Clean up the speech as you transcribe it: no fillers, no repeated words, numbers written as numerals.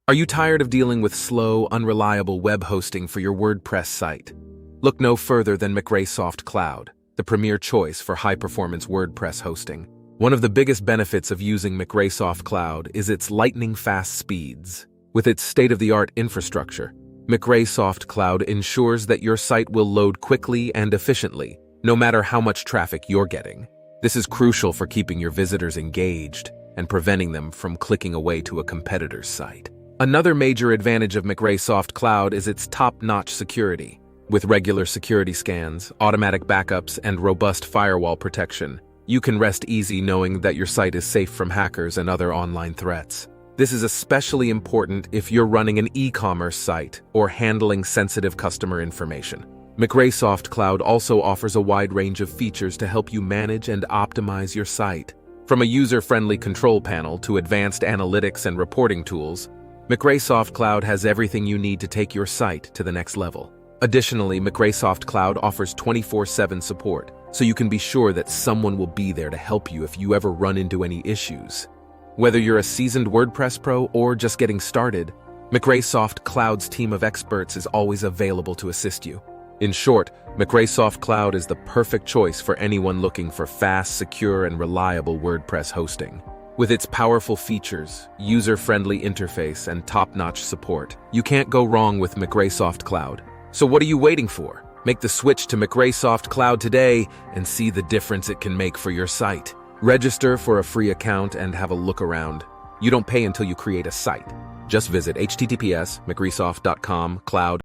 Are you tired of dealing with slow, unreliable web hosting for your WordPress site? Look no further than McReaSoft Cloud, the premier choice for high-performance WordPress hosting. One of the biggest benefits of using McReaSoft Cloud is its lightning-fast speeds. With its state-of-the-art infrastructure, McReaSoft Cloud ensures that your site will load quickly and efficiently, no matter how much traffic you're getting. This is crucial for keeping your visitors engaged and preventing them from clicking away to a competitor's site. Another major advantage of McReaSoft Cloud is its top-notch security. With regular security scans, automatic backups, and robust firewall protection, you can rest easy knowing that your site is safe from hackers and other online threats. This is especially important if you're running an e-commerce site or handling sensitive customer information. McReaSoft Cloud also offers a wide range of features to help you manage and optimize your site. From a user-friendly control panel to advanced analytics and reporting tools, McReaSoft Cloud has everything you need to take your site to the next level. Additionally, McReaSoft Cloud offers 24/7 support, so you can be sure that someone will be there to help you if you ever run into any issues. Whether you're a seasoned WordPress pro or just getting started, McReaSoft Cloud's team of experts is always available to assist you. In short, McReaSoft Cloud is the perfect choice for anyone looking for fast, secure, and reliable WordPress hosting. With its powerful features, user-friendly interface, and top-notch support, you can't go wrong with McReaSoft Cloud. So what are you waiting for? Make the switch to McReaSoft Cloud today and see the difference it can make for your site. Register for a free account and have a look around. You don't pay until you create a site. Just visit https://mcreasoft.com/cloud